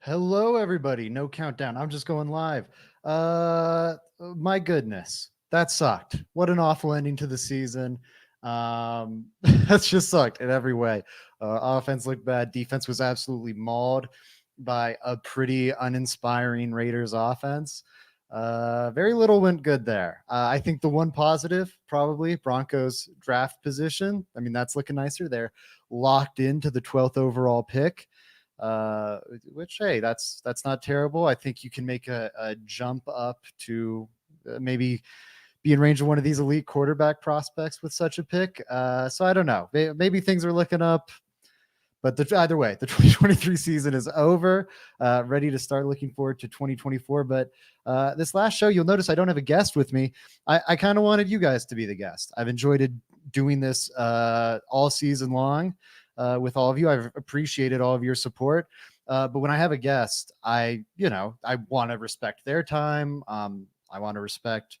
Hello, everybody. No countdown. I'm just going live. My goodness, that sucked. What an awful ending to the season. That's just sucked in every way. Offense looked bad. Defense was absolutely mauled by a pretty uninspiring Raiders offense. Very little went good there. I think the one positive, probably Broncos draft position. I mean, that's looking nicer. They're locked into the 12th overall pick, which hey, that's not terrible. I think you can make a jump up to maybe be in range of one of these elite quarterback prospects with such a pick. So I don't know. Maybe things are looking up. But either way, the 2023 season is over. Ready to start looking forward to 2024. But this last show, you'll notice I don't have a guest with me. I kind of wanted you guys to be the guest. I've enjoyed doing this all season long with all of you. I've appreciated all of your support. But when I have a guest, I want to respect their time. I want to respect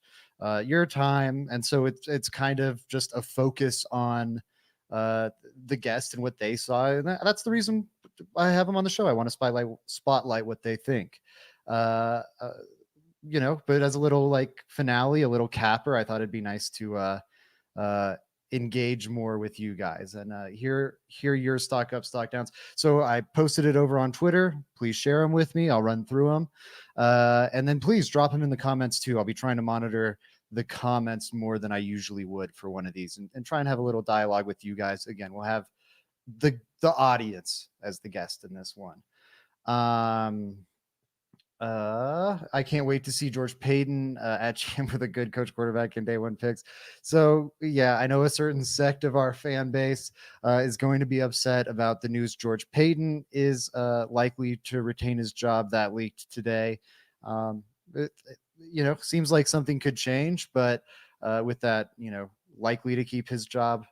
your time, and so it's kind of just a focus on the guest and what they saw, and that's the reason I have them on the show. I want to spotlight what they think. Uh, uh, but as a little like finale, a little capper, I thought it'd be nice to uh, engage more with you guys and hear your stock up, stock downs. So I posted it over on Twitter. Please share them with me. I'll run through them, and then please drop them in the comments too. I'll be trying to monitor the comments more than I usually would for one of these, and try and have a little dialogue with you guys. Again, we'll have the audience as the guest in this one. Um, I can't wait to see George Paton at GM with a good coach quarterback in day one picks. So yeah, I know a certain sect of our fan base is going to be upset about the news George Paton is likely to retain his job. That leaked today. Seems like something could change, but with that, likely to keep his job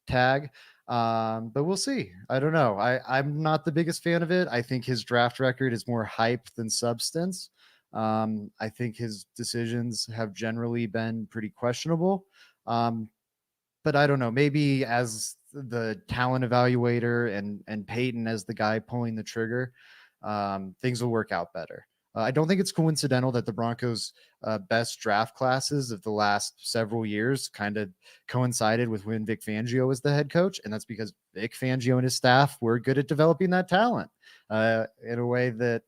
tag. But we'll see. I don't know. I'm not the biggest fan of it. I think his draft record is more hype than substance. I think his decisions have generally been pretty questionable. But I don't know. Maybe as the talent evaluator and Peyton as the guy pulling the trigger, things will work out better. I don't think it's coincidental that the Broncos' best draft classes of the last several years kind of coincided with when Vic Fangio was the head coach, and that's because Vic Fangio and his staff were good at developing that talent in a way that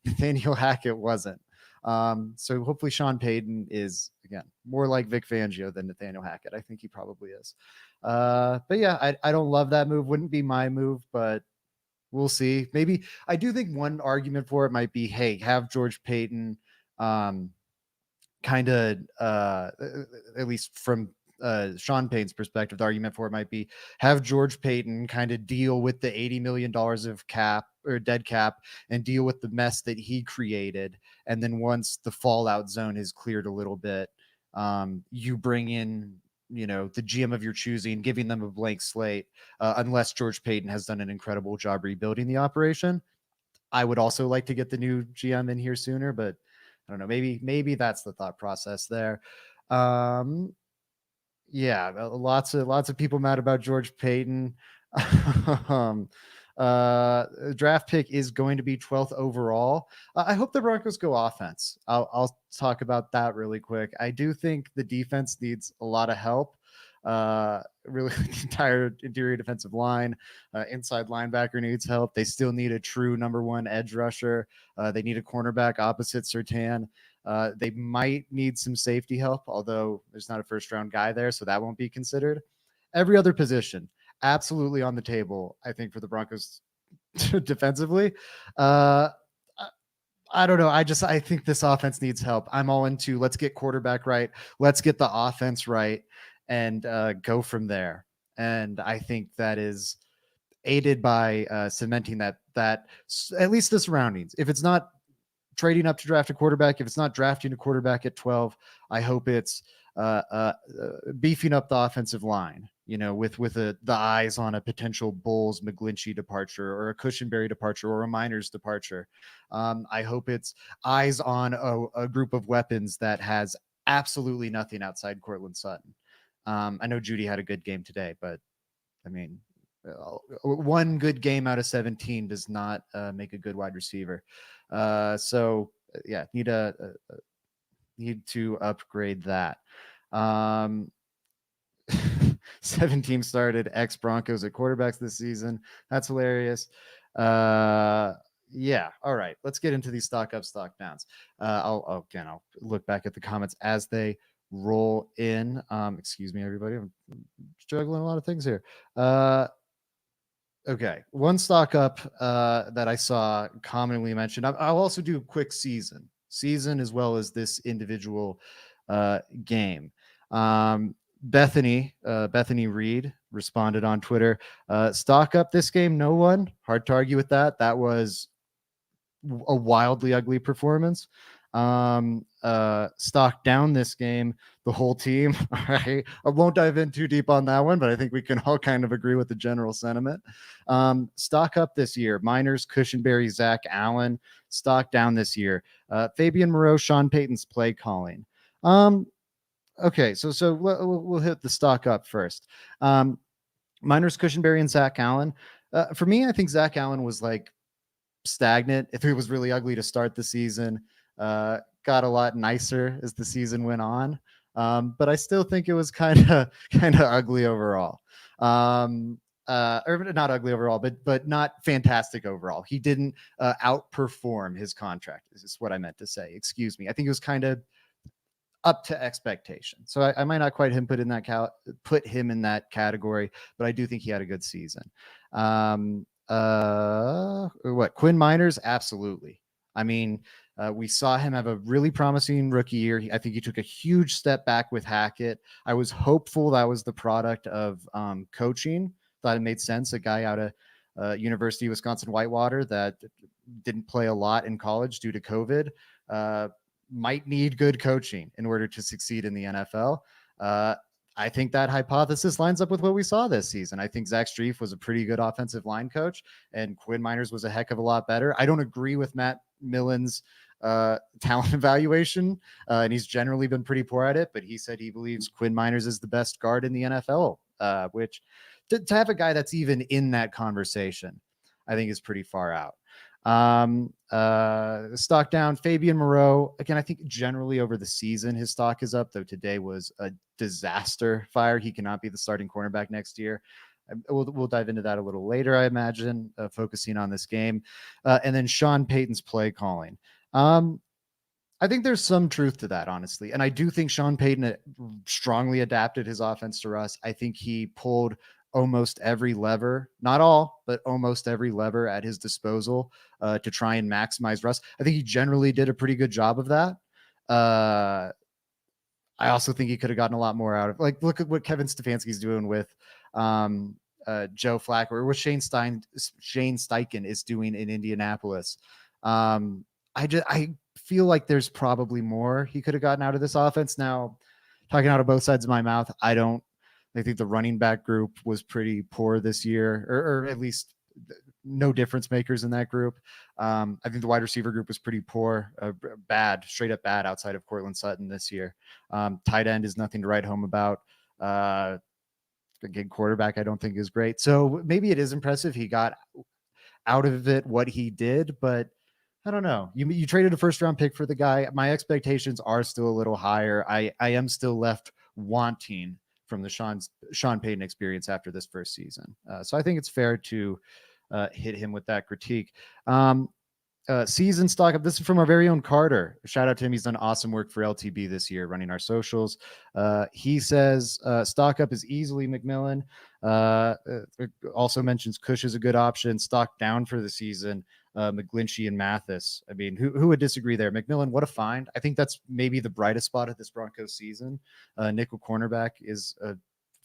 Nathaniel Hackett wasn't. So hopefully Sean Payton is, again, more like Vic Fangio than Nathaniel Hackett. I think he probably is. But yeah, I don't love that move. Wouldn't be my move, but we'll see. Maybe I do think one argument for it might be, hey, have George Payton kind of at least from Sean Payton's perspective, the argument for it might be have George Payton kind of deal with the $80 million of cap or dead cap and deal with the mess that he created. And then once the fallout zone is cleared a little bit, you bring in the GM of your choosing, giving them a blank slate, unless George Payton has done an incredible job rebuilding the operation. I would also like to get the new GM in here sooner, but I don't know. Maybe that's the thought process there. Um, yeah, lots of people mad about George Payton. um, Draft pick is going to be 12th overall. I hope the Broncos go offense. I'll talk about that really quick. I do think the defense needs a lot of help. Really, the entire interior defensive line, inside linebacker needs help. They still need a true number one edge rusher. They need a cornerback opposite Surtain. They might need some safety help, although there's not a first round guy there, so that won't be considered. Every other position, absolutely on the table, I think, for the Broncos defensively. I don't know. I think this offense needs help. I'm all into let's get quarterback right. Let's get the offense right and go from there. And I think that is aided by cementing that at least the surroundings. If it's not trading up to draft a quarterback, if it's not drafting a quarterback at 12, I hope it's beefing up the offensive line, with the eyes on a potential Bulls McGlinchey departure or a Cushenberry departure or a Miners departure. I hope it's eyes on a group of weapons that has absolutely nothing outside Cortland Sutton. I know Judy had a good game today, but I mean, one good game out of 17 does not make a good wide receiver. So yeah, need to upgrade that. Um, 7 teams started ex Broncos at quarterbacks this season. That's hilarious. Yeah. All right. Let's get into these stock up, stock downs. I'll look back at the comments as they roll in. Excuse me, everybody. I'm juggling a lot of things here. Okay. One stock up that I saw commonly mentioned. I'll also do a quick season as well as this individual game. Bethany Reed responded on Twitter. Stock up this game, no one. Hard to argue with that. That was a wildly ugly performance. Stock down this game, the whole team. All right. I won't dive in too deep on that one, but I think we can all kind of agree with the general sentiment. Stock up this year, Miners, Cushenberry, Zach Allen. Stock down this year, Fabian Moreau, Sean Payton's play calling. Okay, so we'll hit the stock up first. Miners, Cushenberry, and Zach Allen. For me, I think Zach Allen was like stagnant. If it was really ugly to start the season, got a lot nicer as the season went on. But I still think it was kind of ugly overall. Or not ugly overall, but not fantastic overall. He didn't outperform his contract. Is what I meant to say. Excuse me. I think it was kind of up to expectation. So I might not quite put him in that category, but I do think he had a good season. What Quinn Miners? Absolutely. I mean, we saw him have a really promising rookie year. I think he took a huge step back with Hackett. I was hopeful that was the product of coaching. Thought it made sense. A guy out of University of Wisconsin Whitewater that didn't play a lot in college due to COVID might need good coaching in order to succeed in the NFL. I think that hypothesis lines up with what we saw this season. I think Zach Strief was a pretty good offensive line coach, and Quinn Miners was a heck of a lot better. I don't agree with Matt Millen's talent evaluation, and he's generally been pretty poor at it, but he said he believes Quinn Miners is the best guard in the NFL, which to have a guy that's even in that conversation, I think is pretty far out. Stock down, Fabian Moreau. Again, I think generally over the season, his stock is up, though today was a disaster fire. He cannot be the starting cornerback next year. We'll dive into that a little later, I imagine, focusing on this game. And then Sean Payton's play calling. I think there's some truth to that, honestly. And I do think Sean Payton strongly adapted his offense to Russ. I think he pulled almost every lever, not all, but almost every lever at his disposal to try and maximize Russ. I think he generally did a pretty good job of that. I also think he could have gotten a lot more out of, like, look at what Kevin Stefanski's doing with Joe Flacco, or what Shane Steichen is doing in Indianapolis. I feel like there's probably more he could have gotten out of this offense. Now, talking out of both sides of my mouth, I think the running back group was pretty poor this year, or at least no difference makers in that group. I think the wide receiver group was pretty poor, bad, straight up bad outside of Cortland Sutton this year. Tight end is nothing to write home about. Again, quarterback I don't think is great. So maybe it is impressive he got out of it what he did, but I don't know. You traded a first round pick for the guy. My expectations are still a little higher. I am still left wanting from the Sean Payton experience after this first season. So I think it's fair to hit him with that critique. Season stock up. This is from our very own Carter. Shout out to him. He's done awesome work for LTB this year, running our socials. He says stock up is easily McMillan. Also mentions Cush is a good option. Stock down for the season, McGlinchey and Mathis. I mean, who would disagree there? McMillan, what a find. I think that's maybe the brightest spot of this Broncos season. Nickel cornerback is a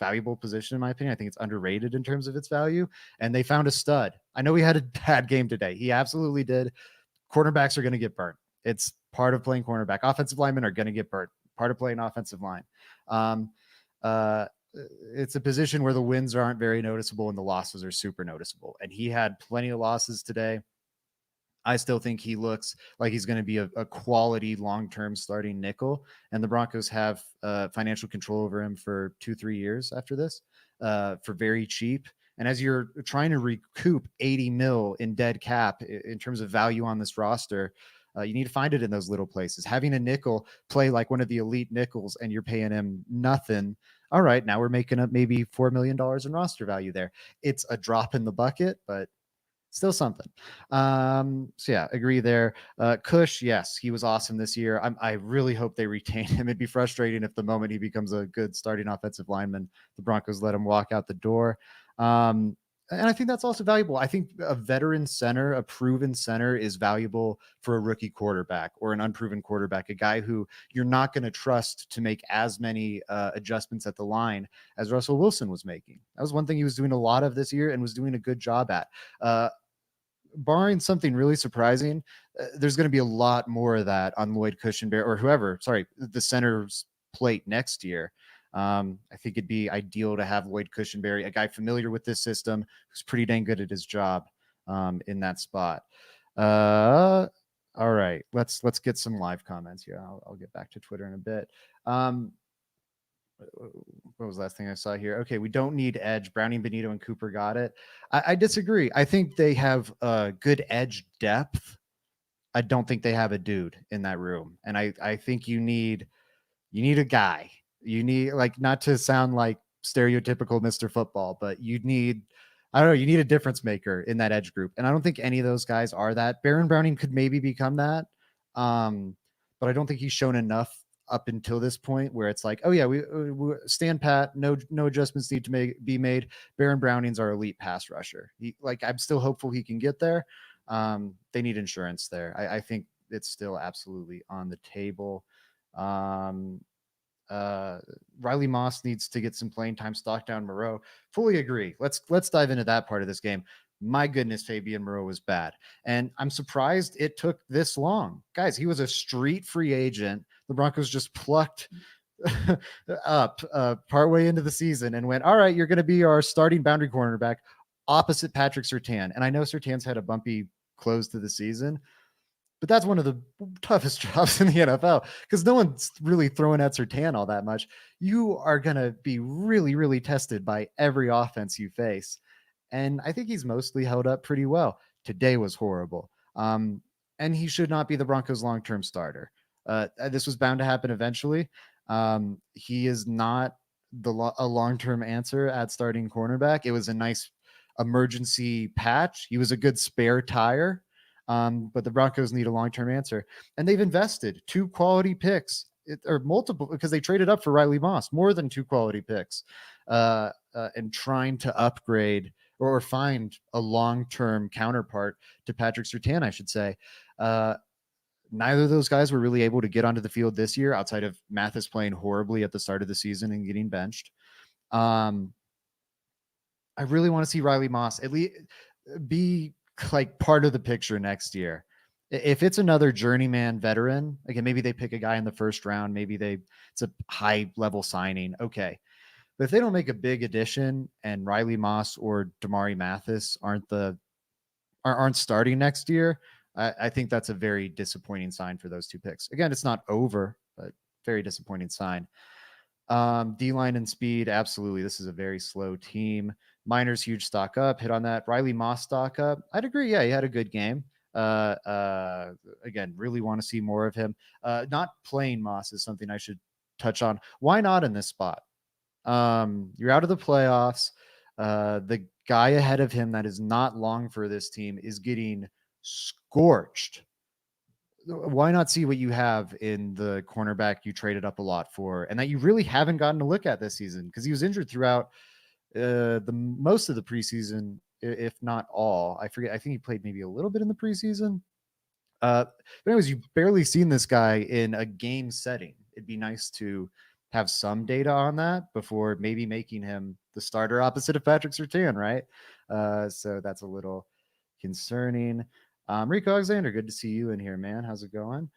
valuable position, in my opinion. I think it's underrated in terms of its value. And they found a stud. I know he had a bad game today. He absolutely did. Cornerbacks are going to get burnt. It's part of playing cornerback. Offensive linemen are going to get burnt. Part of playing offensive line. It's a position where the wins aren't very noticeable and the losses are super noticeable. And he had plenty of losses today. I still think he looks like he's going to be a quality long-term starting nickel, and the Broncos have financial control over him for 2-3 years after this for very cheap. And as you're trying to recoup 80 mil in dead cap in terms of value on this roster, you need to find it in those little places. Having a nickel play like one of the elite nickels and you're paying him nothing. All right, now we're making up maybe $4 million in roster value there. It's a drop in the bucket, but still something. So yeah, agree there. Cush, yes, he was awesome this year. I really hope they retain him. It'd be frustrating if the moment he becomes a good starting offensive lineman, the Broncos let him walk out the door. And I think that's also valuable. I think a veteran center, a proven center is valuable for a rookie quarterback or an unproven quarterback, a guy who you're not going to trust to make as many adjustments at the line as Russell Wilson was making. That was one thing he was doing a lot of this year and was doing a good job at. Barring something really surprising, there's going to be a lot more of that on Lloyd Cushenberry or whoever, sorry, the center's plate next year. I think it'd be ideal to have Lloyd Cushenberry, a guy familiar with this system, who's pretty dang good at his job in that spot. All right, let's get some live comments here. I'll get back to Twitter in a bit. What was the last thing I saw here? Okay, we don't need edge. Browning, Benito, and Cooper got it. I disagree. I think they have good edge depth. I don't think they have a dude in that room, and I think you need a guy. You need, like, not to sound like stereotypical Mr. Football, but you need, I don't know, you need a difference maker in that edge group, and I don't think any of those guys are that. Baron Browning could maybe become that, but I don't think he's shown enough up until this point where it's like, oh yeah, we stand pat, no adjustments need to be made. Baron Browning's our elite pass rusher. I'm still hopeful he can get there. They need insurance there. I think it's still absolutely on the table. Riley Moss needs to get some playing time. Stock down Moreau. Fully agree. Let's dive into that part of this game. My goodness, Fabian Moreau was bad. And I'm surprised it took this long. Guys, he was a street free agent. The Broncos just plucked up partway into the season and went, all right, you're going to be our starting boundary cornerback opposite Patrick Surtain. And I know Surtain's had a bumpy close to the season, but that's one of the toughest jobs in the NFL because no one's really throwing at Surtain all that much. You are going to be really, really tested by every offense you face. And I think he's mostly held up pretty well. Today was horrible. And he should not be the Broncos' long-term starter. This was bound to happen eventually. He is not a long-term answer at starting cornerback. It was a nice emergency patch. He was a good spare tire. But the Broncos need a long-term answer. And they've invested 2 quality picks or multiple because they traded up for Riley Moss, more than 2 quality picks, and trying to upgrade or find a long-term counterpart to Patrick Surtain, I should say. Neither of those guys were really able to get onto the field this year outside of Mathis playing horribly at the start of the season and getting benched. I really want to see Riley Moss at least be like part of the picture next year. If it's another journeyman veteran, again, maybe they pick a guy in the first round, maybe it's a high level signing. Okay. But if they don't make a big addition and Riley Moss or Damari Mathis aren't starting next year, I think that's a very disappointing sign for those 2 picks. Again, it's not over, but very disappointing sign. D-line and speed, absolutely. This is a very slow team. Miners, huge stock up, hit on that. Riley Moss stock up. I'd agree. Yeah, he had a good game. Again, really want to see more of him. Not playing Moss is something I should touch on. Why not in this spot? You're out of the playoffs. The guy ahead of him that is not long for this team is getting scorched. Why not see what you have in the cornerback you traded up a lot for and that you really haven't gotten to look at this season because he was injured throughout the most of the preseason, if not all. I forget. I think he played maybe a little bit in the preseason. But anyways, you've barely seen this guy in a game setting. It'd be nice to have some data on that before maybe making him the starter opposite of Patrick Surtain, right? So that's a little concerning. Rico Alexander, good to see you in here, man. How's it going?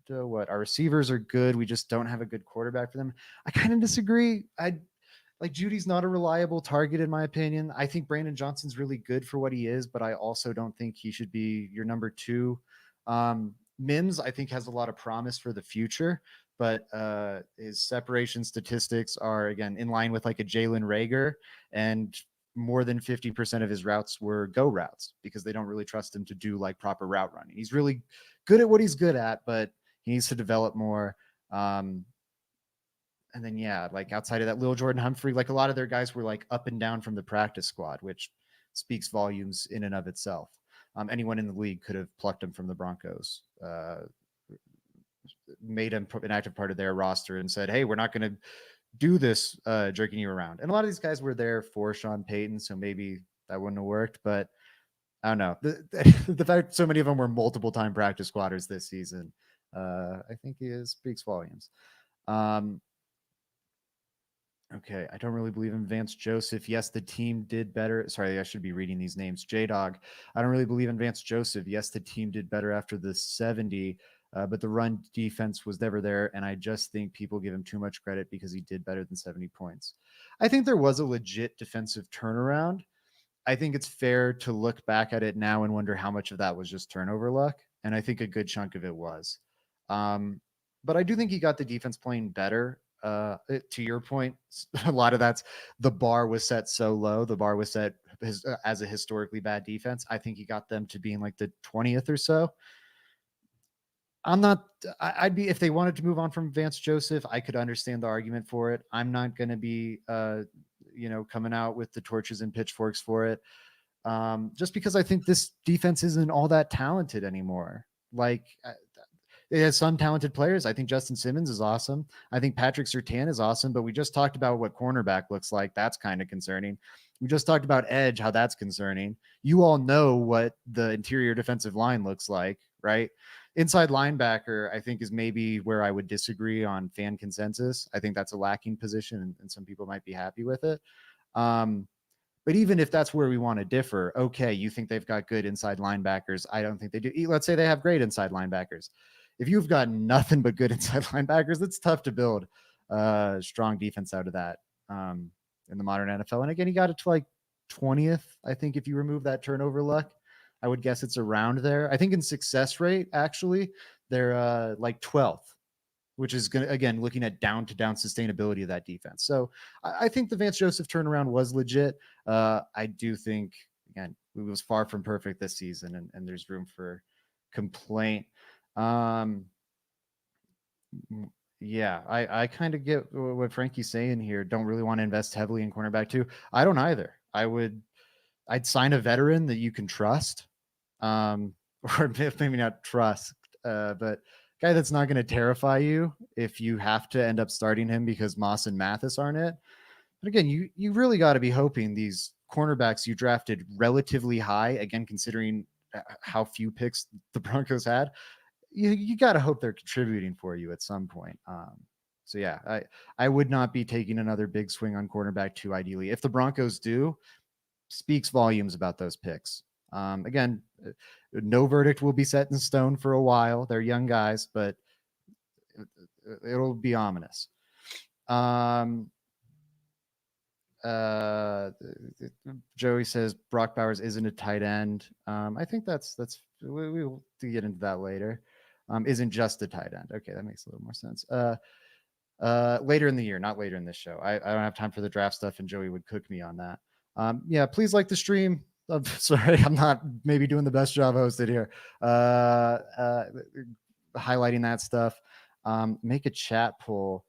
What? Our receivers are good. We just don't have a good quarterback for them. I kind of disagree. Judy's not a reliable target, in my opinion. I think Brandon Johnson's really good for what he is, but I also don't think he should be your number 2. Mims, I think, has a lot of promise for the future, but his separation statistics are, again, in line with like a Jalen Reagor, and more than 50% of his routes were go routes because they don't really trust him to do like proper route running. He's really good at what he's good at, but he needs to develop more. And then, yeah, like outside of that, Lil Jordan Humphrey, like a lot of their guys were like up and down from the practice squad, which speaks volumes in and of itself. Anyone in the league could have plucked him from the Broncos, made him an active part of their roster and said, hey, we're not going to do this jerking you around. And a lot of these guys were there for Sean Payton, so maybe that wouldn't have worked. But I don't know. The fact so many of them were multiple-time practice squatters this season, I think speaks volumes. Okay, I don't really believe in Vance Joseph. Yes, the team did better. Sorry, I should be reading these names. J-Dog, I don't really believe in Vance Joseph. Yes, the team did better after the 70, but the run defense was never there, and I just think people give him too much credit because he did better than 70 points. I think there was a legit defensive turnaround. I think it's fair to look back at it now and wonder how much of that was just turnover luck, and I think a good chunk of it was. But I do think he got the defense playing better. To your point, a lot of that's the bar was set so low. The bar was set as a historically bad defense. I think he got them to being like the 20th or so. I'd be, if they wanted to move on from Vance Joseph, I could understand the argument for it. I'm not going to be, coming out with the torches and pitchforks for it. Just because I think this defense isn't all that talented anymore. Like, it has some talented players. I think Justin Simmons is awesome. I think Patrick Surtain is awesome, but we just talked about what cornerback looks like. That's kind of concerning. We just talked about edge, how that's concerning. You all know what the interior defensive line looks like, right? Inside linebacker, I think, is maybe where I would disagree on fan consensus. I think that's a lacking position, and some people might be happy with it. But even if that's where we want to differ, okay, you think they've got good inside linebackers. I don't think they do. Let's say they have great inside linebackers. If you've got nothing but good inside linebackers, it's tough to build a strong defense out of that in the modern NFL. And again, he got it to like 20th, I think, if you remove that turnover luck. I would guess it's around there. I think in success rate, actually, they're like 12th, which is going to, again, looking at down-to-down sustainability of that defense. So I think the Vance Joseph turnaround was legit. I do think, again, it was far from perfect this season, and there's room for complaint. Yeah, I kind of get what Frankie's saying here. Don't really want to invest heavily in cornerback too. I don't either. I'd sign a veteran that you can trust, or maybe not trust, but guy that's not going to terrify you if you have to end up starting him because Moss and Mathis aren't it. But again, you really got to be hoping these cornerbacks you drafted relatively high, again, considering how few picks the Broncos had, you got to hope they're contributing for you at some point. So yeah, I would not be taking another big swing on cornerback too, ideally. If the Broncos do, speaks volumes about those picks. Again, no verdict will be set in stone for a while. They're young guys, but it'll be ominous. Joey says Brock Bowers isn't a tight end. I think that's we will get into that later. Isn't just a tight end. Okay, that makes a little more sense. Later in the year, not later in this show. I don't have time for the draft stuff, and Joey would cook me on that. Yeah, please like the stream. I'm sorry, I'm not maybe doing the best job hosted here. Highlighting that stuff. Make a chat poll.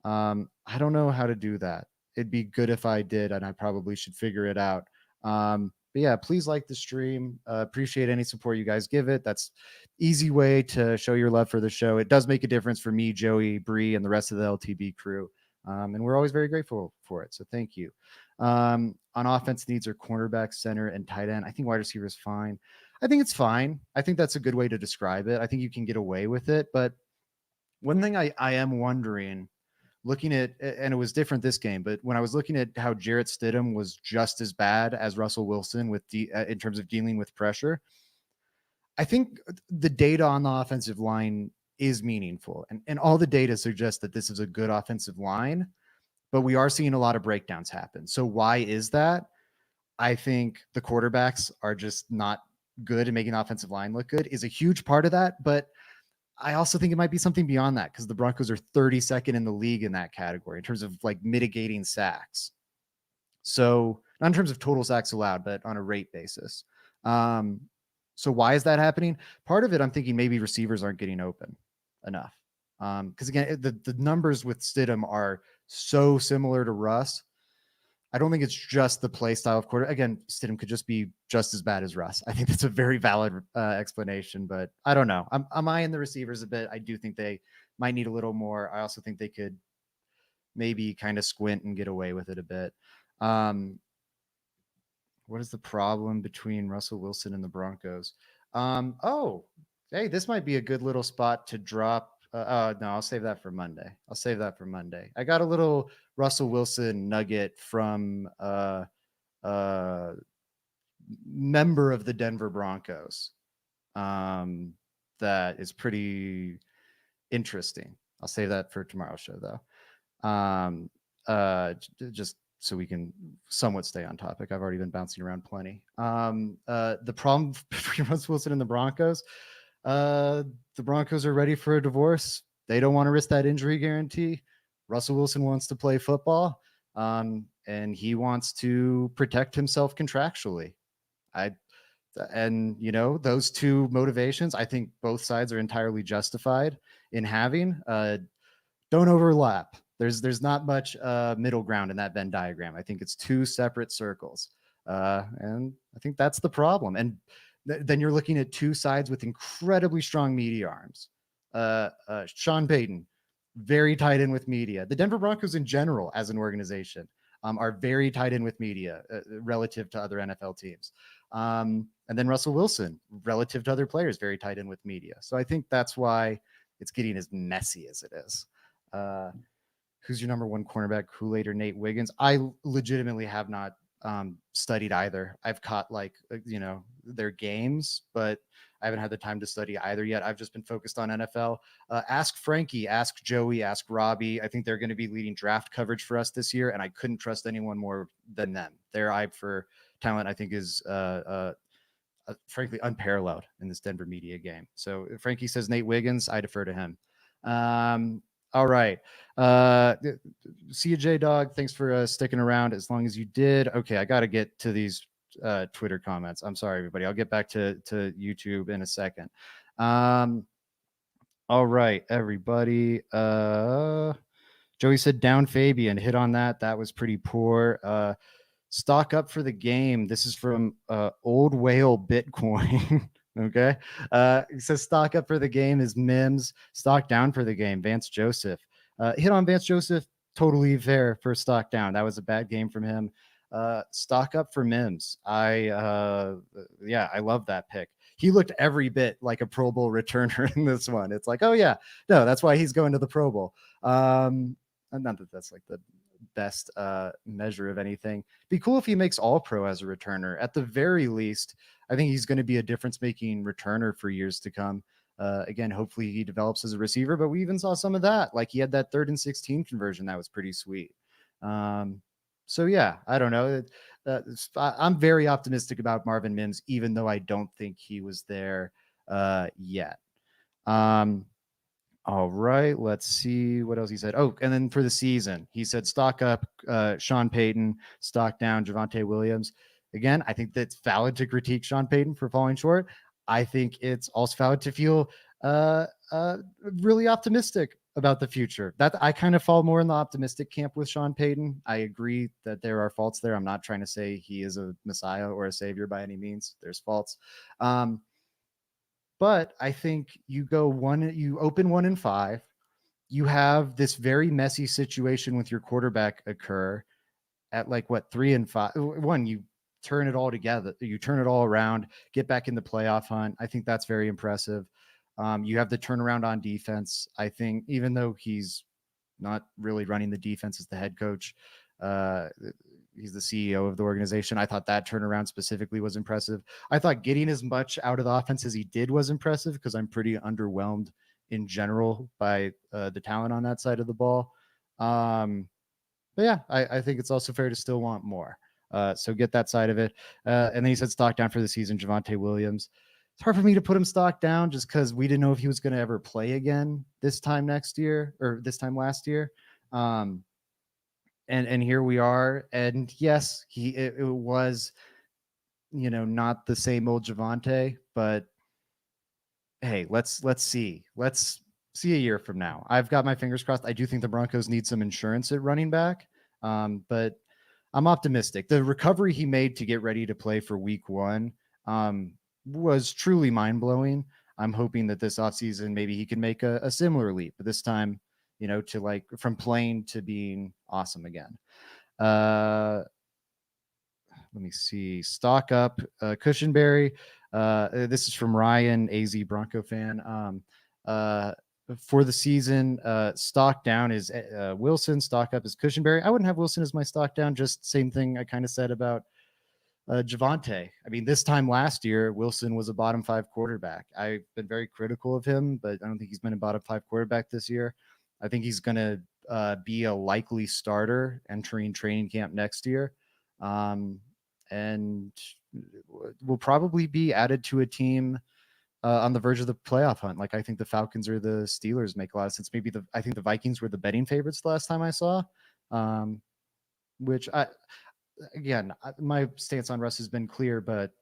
I don't know how to do that. It'd be good if I did, and I probably should figure it out. But yeah, please like the stream. Appreciate any support you guys give it. That's easy way to show your love for the show. It does make a difference for me, Joey, Bree, and the rest of the LTB crew. And we're always very grateful for it. So thank you. On offense needs are cornerback, center, and tight end. I think wide receiver is fine. I think it's fine. I think that's a good way to describe it. I think you can get away with it. But one thing I am wondering, looking at, and it was different this game, but when I was looking at how Jarrett Stidham was just as bad as Russell Wilson with in terms of dealing with pressure, I think the data on the offensive line is meaningful. And all the data suggests that this is a good offensive line, but we are seeing a lot of breakdowns happen. So why is that? I think the quarterbacks are just not good at making the offensive line look good is a huge part of that. But I also think it might be something beyond that because the Broncos are 32nd in the league in that category in terms of like mitigating sacks. So not in terms of total sacks allowed, but on a rate basis. So why is that happening? Part of it, I'm thinking maybe receivers aren't getting open enough. Because again, the numbers with Stidham are so similar to Russ. I don't think it's just the play style of quarter. Again, Stidham could just be just as bad as Russ. I think that's a very valid explanation, but I don't know. I'm eyeing the receivers a bit. I do think they might need a little more. I also think they could maybe kind of squint and get away with it a bit. What is the problem between Russell Wilson and the Broncos? Oh, hey, this might be a good little spot to drop. No, I'll save that for Monday. I got a little Russell Wilson nugget from member of the Denver Broncos that is pretty interesting. I'll save that for tomorrow's show, though. Just so we can somewhat stay on topic. I've already been bouncing around plenty. The problem between Russell Wilson and the Broncos, the Broncos are ready for a divorce. They don't want to risk that injury guarantee. Russell Wilson wants to play football, and he wants to protect himself contractually. Those two motivations, I think both sides are entirely justified in having. Don't overlap. There's not much middle ground in that Venn diagram. I think it's two separate circles, and I think that's the problem. And then you're looking at two sides with incredibly strong media arms. Sean Payton, very tied in with media. The Denver Broncos in general, as an organization, are very tied in with media relative to other NFL teams. And then Russell Wilson, relative to other players, very tied in with media. So I think that's why it's getting as messy as it is. Who's your number one cornerback, Kool-Aid or Nate Wiggins? I legitimately have not studied either. I've caught their games, but I haven't had the time to study either yet. I've just been focused on NFL. Ask Frankie, ask Joey, ask Robbie. I think they're going to be leading draft coverage for us this year, and I couldn't trust anyone more than them. Their eye for talent, I think, is frankly unparalleled in this Denver media game. So if Frankie says Nate Wiggins, I defer to him. All right. See you, J-Dog. Thanks for sticking around as long as you did. Okay, I got to get to these Twitter comments. I'm sorry, everybody. I'll get back to YouTube in a second. All right, everybody. Joey said down Fabian. Hit on that. That was pretty poor. Stock up for the game. This is from Old Whale Bitcoin. Okay. It says stock up for the game is Mims. Stock down for the game, Vance Joseph. Hit on Vance Joseph. Totally fair for stock down. That was a bad game from him. Stock up for Mims. I love that pick. He looked every bit like a Pro Bowl returner in this one. It's like, oh yeah, no, that's why he's going to the Pro Bowl. Not that that's like the best measure of anything. Be cool if he makes all pro as a returner. At the very least, I think he's going to be a difference-making returner for years to come. Again, hopefully he develops as a receiver, but we even saw some of that. Like he had that 3rd and 16 conversion. That was pretty sweet. So yeah, I don't know. I'm very optimistic about Marvin Mims, even though I don't think he was there yet. All right, let's see what else he said. Oh, and then for the season, he said stock up, Sean Payton, stock down, Javonte Williams. Again, I think that's valid to critique Sean Payton for falling short. I think it's also valid to feel really optimistic about the future. That I kind of fall more in the optimistic camp with Sean Payton. I agree that there are faults there. I'm not trying to say he is a messiah or a savior by any means. There's faults. But I think you open 1-5. You have this very messy situation with your quarterback occur at 3-5. One, you turn it all together. You turn it all around, get back in the playoff hunt. I think that's very impressive. You have the turnaround on defense. I think even though he's not really running the defense as the head coach, he's the CEO of the organization. I thought that turnaround specifically was impressive. I thought getting as much out of the offense as he did was impressive because I'm pretty underwhelmed in general by the talent on that side of the ball. But yeah, I think it's also fair to still want more. So get that side of it. And then he said stock down for the season, Javonte Williams. it's hard for me to put him stock down just because we didn't know if he was going to ever play again this time next year or this time last year. And here we are. And yes, it was, not the same old Javonte, but hey, let's see. Let's see a year from now. I've got my fingers crossed. I do think the Broncos need some insurance at running back. But I'm optimistic. The recovery he made to get ready to play for week 1 was truly mind-blowing. I'm hoping that this offseason maybe he can make a similar leap, but this time, to like from playing to being awesome again. Let me see. Stock up, Cushionberry. This is from Ryan, AZ Bronco fan. For the season, stock down is Wilson. Stock up is Cushionberry. I wouldn't have Wilson as my stock down. Just same thing I kind of said about Javonte. I mean, this time last year, Wilson was a bottom 5 quarterback. I've been very critical of him, but I don't think he's been a bottom 5 quarterback this year. I think he's going to be a likely starter entering training camp next year. And will probably be added to a team on the verge of the playoff hunt. Like I think the Falcons or the Steelers make a lot of sense. Maybe I think the Vikings were the betting favorites the last time I saw, which my stance on Russ has been clear, but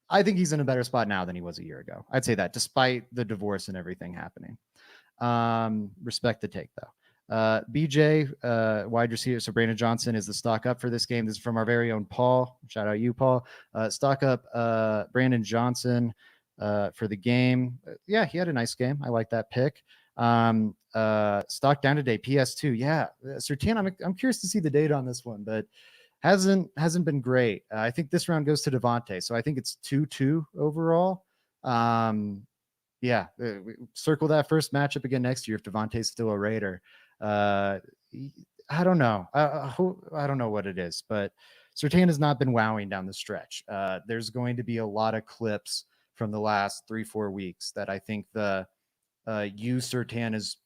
I think he's in a better spot now than he was a year ago. I'd say that despite the divorce and everything happening. Respect the take though. BJ, wide receiver. So Brandon Johnson is the stock up for this game. This is from our very own Paul. Shout out you, Paul. Stock up Brandon Johnson for the game. Yeah, he had a nice game. I like that pick. Stock down today. PS2. Yeah, Surtain. I'm curious to see the data on this one, but hasn't been great. I think this round goes to Devontae, so I think it's 2-2 overall. Yeah, circle that first matchup again next year if Devontae's still a Raider. I don't know. I don't know what it is, but Surtain has not been wowing down the stretch. There's going to be a lot of clips from the last 3-4 weeks that I think the use Surtain as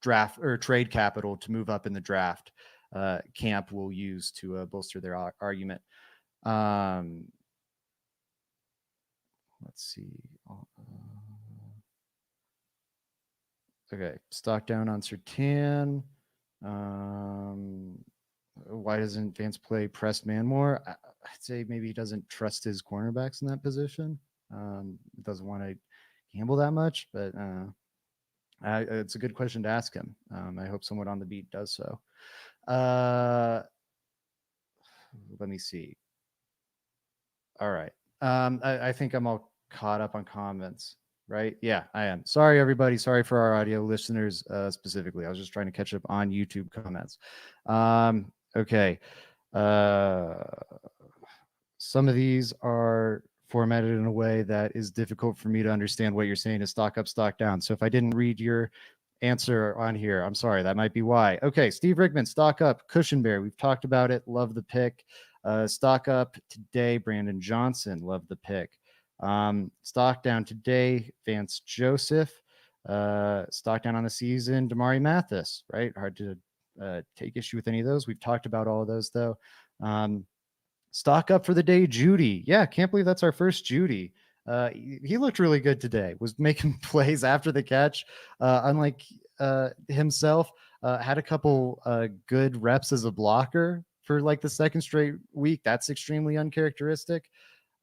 draft or trade capital to move up in the draft camp will use to bolster their argument. Let's see. Okay, stock down on Surtain. Why doesn't Vance play pressed man more? I'd say maybe he doesn't trust his cornerbacks in that position. Doesn't want to gamble that much, but it's a good question to ask him. I hope someone on the beat does so. Let me see. All right. I think I'm all caught up on comments, right? Yeah, I am. Sorry, everybody. Sorry for our audio listeners specifically. I was just trying to catch up on YouTube comments. Okay. Some of these are formatted in a way that is difficult for me to understand what you're saying is stock up, stock down. So if I didn't read your answer on here, I'm sorry. That might be why. Okay, Steve Rickman, stock up, Cushionberry. We've talked about it. Love the pick. Stock up today, Brandon Johnson. Love the pick. Stock down today, Vance Joseph. Stock down on the season, Damari Mathis, right? Hard to take issue with any of those. We've talked about all of those, though. Stock up for the day, Judy. Yeah, can't believe that's our first Judy. He looked really good today, was making plays after the catch. Unlike himself, had a couple good reps as a blocker for like the second straight week. That's extremely uncharacteristic.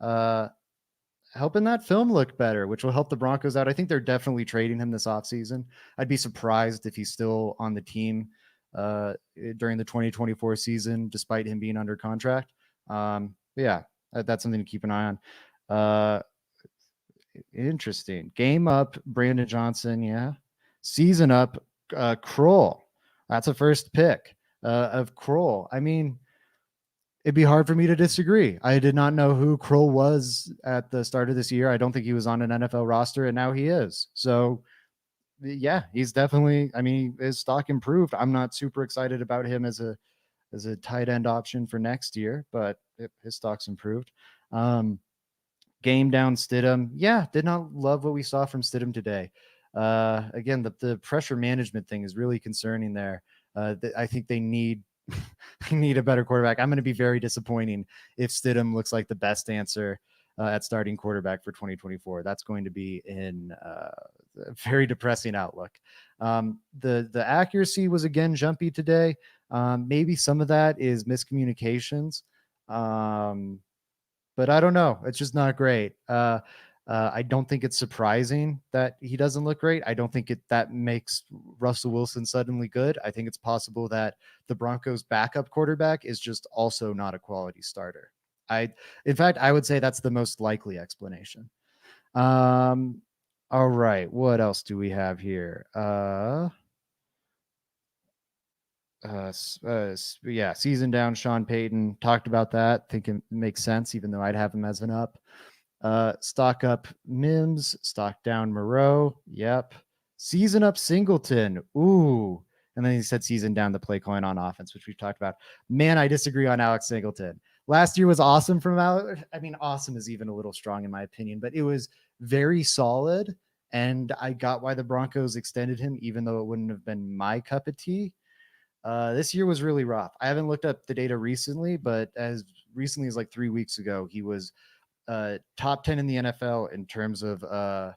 Helping that film look better, which will help the Broncos out. I think they're definitely trading him this offseason. I'd be surprised if he's still on the team during the 2024 season, despite him being under contract. Yeah, that's something to keep an eye on. Interesting. Game up, Brandon Johnson. Yeah. Season up, Kroll. That's a first pick of Kroll. I mean, it'd be hard for me to disagree. I did not know who Kroll was at the start of this year. I don't think he was on an NFL roster, and now he is. So, yeah, he's definitely. I mean, his stock improved. I'm not super excited about him as a tight end option for next year, but his stock's improved. Game down Stidham. Yeah, did not love what we saw from Stidham today. Again, the pressure management thing is really concerning there. I think they need a better quarterback. I'm going to be very disappointing if Stidham looks like the best answer at starting quarterback for 2024. That's going to be in a very depressing outlook. The accuracy was again jumpy today. Maybe some of that is miscommunications. But I don't know. It's just not great. I don't think it's surprising that he doesn't look great. I don't think that makes Russell Wilson suddenly good. I think it's possible that the Broncos' backup quarterback is just also not a quality starter. In fact, I would say that's the most likely explanation. All right, what else do we have here? Yeah, season down Sean Payton. Talked about that. Think it makes sense, even though I'd have him as an up. Stock up Mims, stock down Moreau. Yep. Season up Singleton. Ooh. And then he said season down the play calling on offense, which we've talked about. Man, I disagree on Alex Singleton. Last year was awesome from Alex. I mean, awesome is even a little strong in my opinion, but it was very solid. And I got why the Broncos extended him, even though it wouldn't have been my cup of tea. This year was really rough. I haven't looked up the data recently, but as recently as like 3 weeks ago, he was top 10 in the NFL in terms of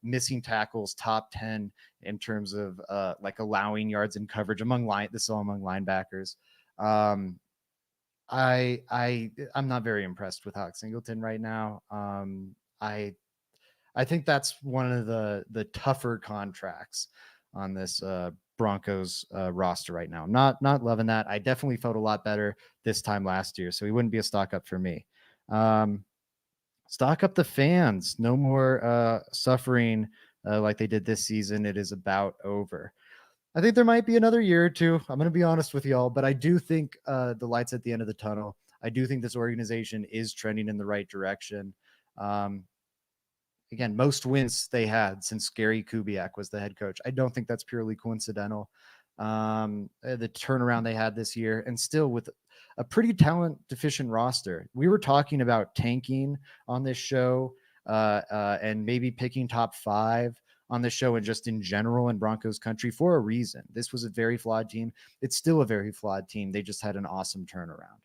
missing tackles, top 10 in terms of like allowing yards in coverage among linebackers. I'm not very impressed with Alex Singleton right now. I think that's one of the tougher contracts on this Broncos roster right now. Not loving that. I definitely felt a lot better this time last year, so he wouldn't be a stock up for me. Stock up the fans. No more suffering like they did this season. It is about over. I think there might be another year or two. I'm going to be honest with y'all, but I do think the light's at the end of the tunnel. I do think this organization is trending in the right direction. Again, most wins they had since Gary Kubiak was the head coach. I don't think that's purely coincidental. The turnaround they had this year, and still with a pretty talent deficient roster. We were talking about tanking on this show and maybe picking top 5 on the show and just in general in Broncos country for a reason. This was a very flawed team. It's still a very flawed team. They just had an awesome turnaround.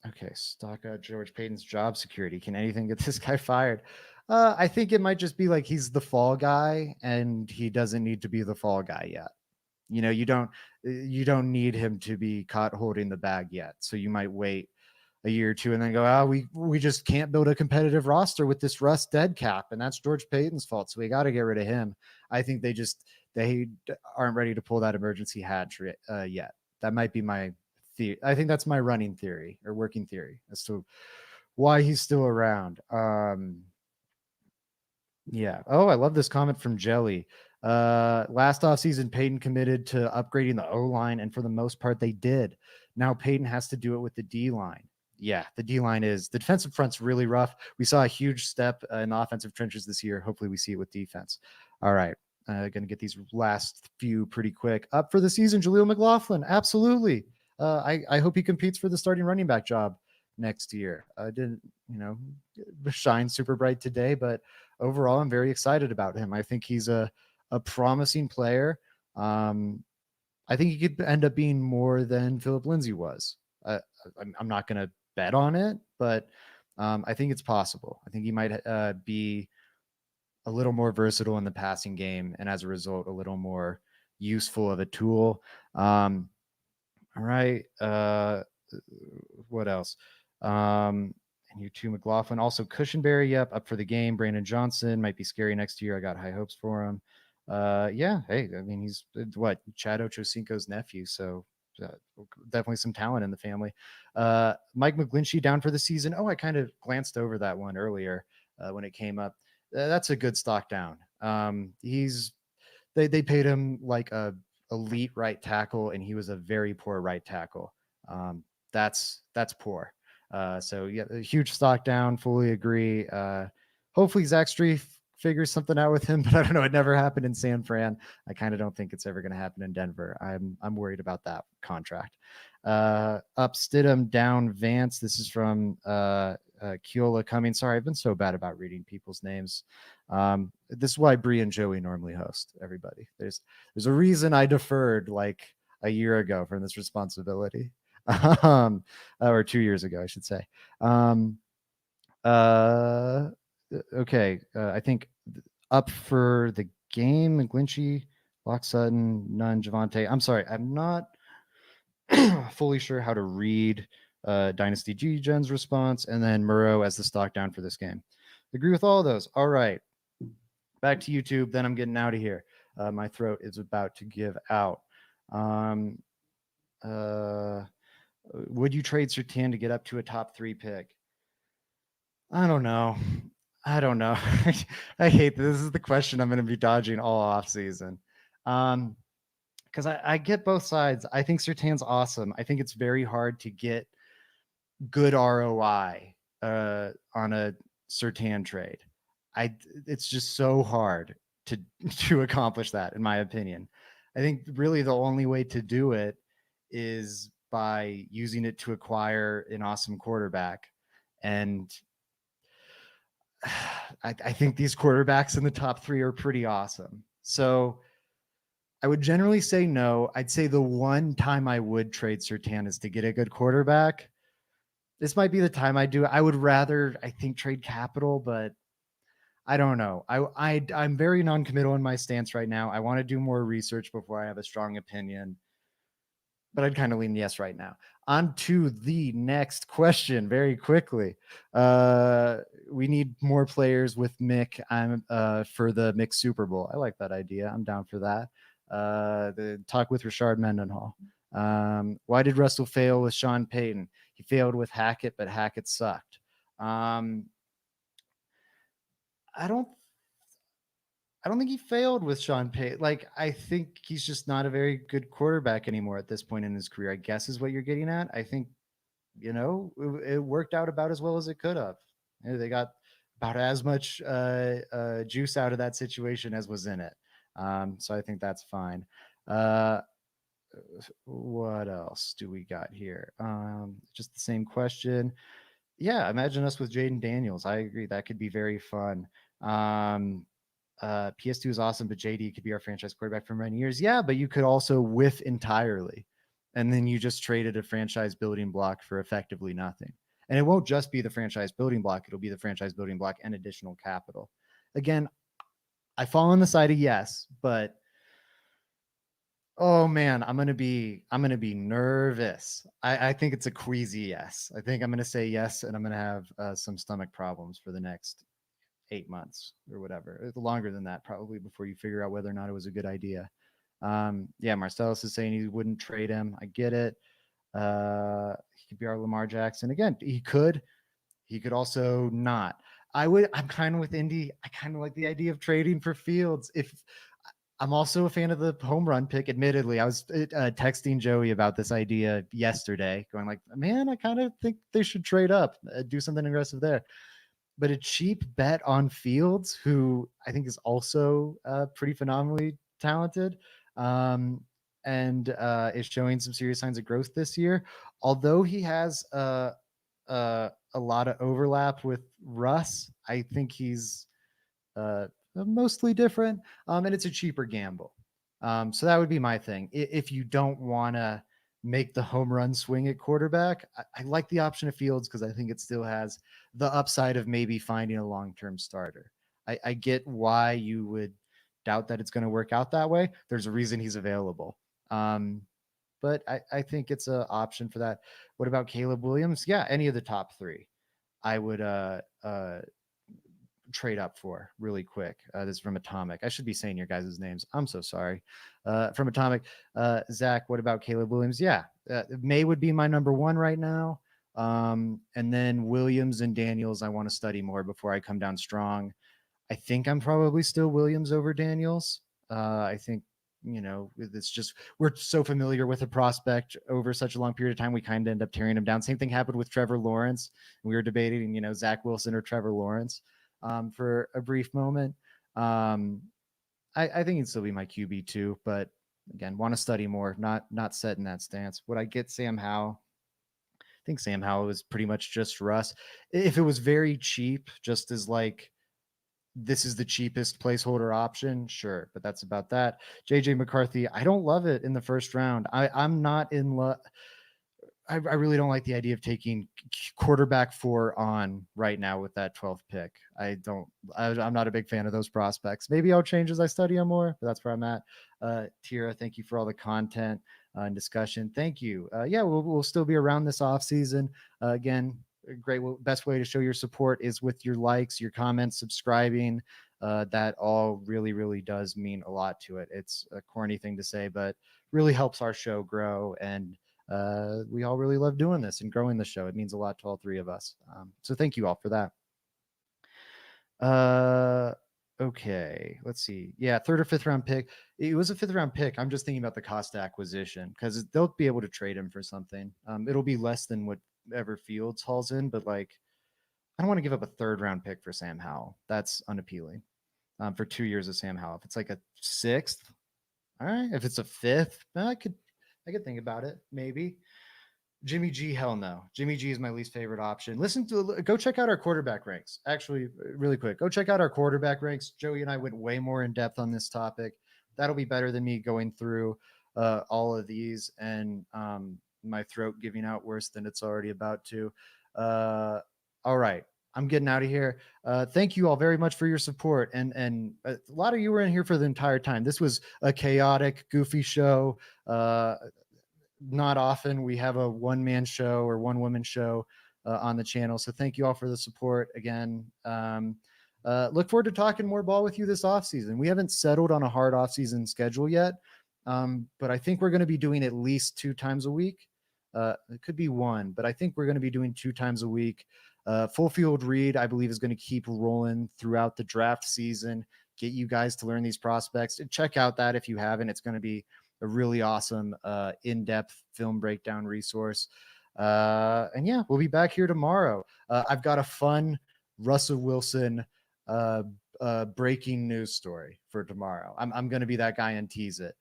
Okay, stock out George Payton's job security. Can anything get this guy fired? I think it might just be like he's the fall guy and he doesn't need to be the fall guy yet. You know, you don't need him to be caught holding the bag yet. So you might wait a year or two and then go, we just can't build a competitive roster with this Russ dead cap, and that's George Payton's fault. So we got to get rid of him. I think they aren't ready to pull that emergency hatch yet. That might be my theory. I think that's my running theory or working theory as to why he's still around. Yeah. Oh, I love this comment from Jelly. Last offseason, Payton committed to upgrading the O-line, and for the most part, they did. Now Payton has to do it with the D-line. Yeah, the D-line the defensive front's really rough. We saw a huge step in the offensive trenches this year. Hopefully we see it with defense. All right. Going to get these last few pretty quick. Up for the season, Jaleel McLaughlin. Absolutely. I hope he competes for the starting running back job next year. Didn't, shine super bright today, but overall, I'm very excited about him. I think he's a promising player. I think he could end up being more than Philip Lindsay was. I'm not going to bet on it, but I think it's possible. I think he might be a little more versatile in the passing game, and as a result, a little more useful of a tool. All right. What else? And you too, McLaughlin. Also, Cushenberry, yep, up for the game. Brandon Johnson might be scary next year. I got high hopes for him. Yeah, hey, I mean, he's Chad Ochocinco's nephew, so definitely some talent in the family. Mike McGlinchey down for the season. Oh, I kind of glanced over that one earlier when it came up. That's a good stock down. They paid him like a elite right tackle, and he was a very poor right tackle. That's poor. So yeah, a huge stock down. Fully agree. Hopefully Zach Streif figures something out with him, but I don't know. It never happened in San Fran. I kind of don't think it's ever going to happen in Denver. I'm worried about that contract. Up Stidham, down Vance. This is from Keola coming. Sorry, I've been so bad about reading people's names. This is why Bree and Joey normally host everybody. There's a reason I deferred like a year ago from this responsibility. or 2 years ago, I should say. Um, uh, okay, I think up for the game, McGlinchey, Lock Sutton, none, Javante. I'm sorry, I'm not fully sure how to read Dynasty G Gen's response, and then Murrow as the stock down for this game. Agree with all of those. All right, back to YouTube. Then I'm getting out of here. My throat is about to give out. Um, uh, would you trade Sertan to get up to a top 3 pick? I don't know. I don't know. I hate this. This is the question I'm going to be dodging all off season. Because I get both sides. I think Sertan's awesome. I think it's very hard to get good ROI on a Sertan trade. It's just so hard to to accomplish that, in my opinion. I think really the only way to do it is by using it to acquire an awesome quarterback. And I think these quarterbacks in the top 3 are pretty awesome. So I would generally say no. I'd say the one time I would trade Sertan is to get a good quarterback. This might be the time I do it. I would rather, I think, trade capital, but I don't know. I'm very non-committal in my stance right now. I want to do more research before I have a strong opinion, but I'd kind of lean yes right now. On to the next question very quickly. We need more players with Mick. I'm for the Mick Super Bowl. I like that idea. I'm down for that. The talk with Rashard Mendenhall. Why did Russell fail with Sean Payton? He failed with Hackett, but Hackett sucked. I don't think he failed with Sean Payton. Like, I think he's just not a very good quarterback anymore at this point in his career, I guess is what you're getting at. I think, it worked out about as well as it could have. They got about as much juice out of that situation as was in it. So I think that's fine. What else do we got here? Just the same question. Yeah, imagine us with Jaden Daniels. I agree. That could be very fun. PS2 is awesome, but JD could be our franchise quarterback for many years. Yeah, but you could also whiff entirely. And then you just traded a franchise building block for effectively nothing. And it won't just be the franchise building block, it'll be the franchise building block and additional capital. Again, I fall on the side of yes, but oh man, I'm gonna be nervous. I think it's a queasy yes. I think I'm gonna say yes, and I'm gonna have some stomach problems for the next 8 months or whatever. Longer than that, probably, before you figure out whether or not it was a good idea. Yeah, Marcellus is saying he wouldn't trade him. I get it. He could be our Lamar Jackson. Again, he could. He could also not. I'm kind of with Indy. I kind of like the idea of trading for Fields. If I'm also a fan of the home run pick. Admittedly, I was texting Joey about this idea yesterday, going like, man, I kind of think they should trade up, do something aggressive there. But a cheap bet on Fields, who I think is also pretty phenomenally talented, and is showing some serious signs of growth this year. Although he has a lot of overlap with Russ, I think he's mostly different, and it's a cheaper gamble. So that would be my thing. If you don't want to make the home run swing at quarterback, I like the option of Fields because I think it still has the upside of maybe finding a long-term starter. I get why you would doubt that it's going to work out that way. There's a reason he's available. But I think it's an option for that. What about Caleb Williams? Yeah, any of the top 3. I would trade up for really quick. This is from Atomic. I should be saying your guys' names. I'm so sorry. From Atomic. Zach, what about Caleb Williams? Yeah, May would be my number 1 right now. And then Williams and Daniels, I want to study more before I come down strong. I think I'm probably still Williams over Daniels. I think, it's just, we're so familiar with a prospect over such a long period of time, we kind of end up tearing him down. Same thing happened with Trevor Lawrence. We were debating, Zach Wilson or Trevor Lawrence for a brief moment. I think he'd still be my QB too, but again, want to study more, not set in that stance. Would I get Sam Howell? I think Sam Howell is pretty much just Russ. If it was very cheap, just as like, this is the cheapest placeholder option, sure, but that's about that. JJ McCarthy, I don't love it in the first round. I'm not in love. I really don't like the idea of taking quarterback 4 on right now with that 12th pick. I'm not a big fan of those prospects. Maybe I'll change as I study them more, but that's where I'm at. Tira, thank you for all the content and discussion. Thank you. Yeah, we'll still be around this off season. Again, great. Best way to show your support is with your likes, your comments, subscribing. That all really, really does mean a lot to it. It's a corny thing to say, but really helps our show grow. And we all really love doing this and growing the show. It means a lot to all three of us. So thank you all for that. Okay, let's see. Yeah, third or fifth round pick. It was a fifth round pick. I'm just thinking about the cost of acquisition because they'll be able to trade him for something. It'll be less than whatever Fields hauls in, but like, I don't want to give up a third round pick for Sam Howell. That's unappealing. For 2 years of Sam Howell. If it's like a sixth, all right. If it's a fifth, I could think about it. Maybe. Jimmy G, hell no. Jimmy G is my least favorite option. Go check out our quarterback ranks. Actually, really quick, go check out our quarterback ranks. Joey and I went way more in depth on this topic. That'll be better than me going through all of these and my throat giving out worse than it's already about to. All right. I'm getting out of here. Thank you all very much for your support. And a lot of you were in here for the entire time. This was a chaotic, goofy show. Not often we have a one-man show or one-woman show on the channel. So thank you all for the support again. Look forward to talking more ball with you this offseason. We haven't settled on a hard offseason schedule yet, but I think we're going to be doing at least 2 times a week. It could be 1, but I think we're going to be doing 2 times a week. Full Field Read, I believe, is going to keep rolling throughout the draft season, get you guys to learn these prospects. Check out that if you haven't. It's going to be a really awesome in-depth film breakdown resource. And yeah, we'll be back here tomorrow. I've got a fun Russell Wilson breaking news story for tomorrow. I'm going to be that guy and tease it.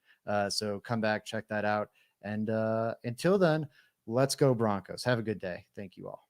So come back, check that out. And until then, let's go Broncos. Have a good day. Thank you all.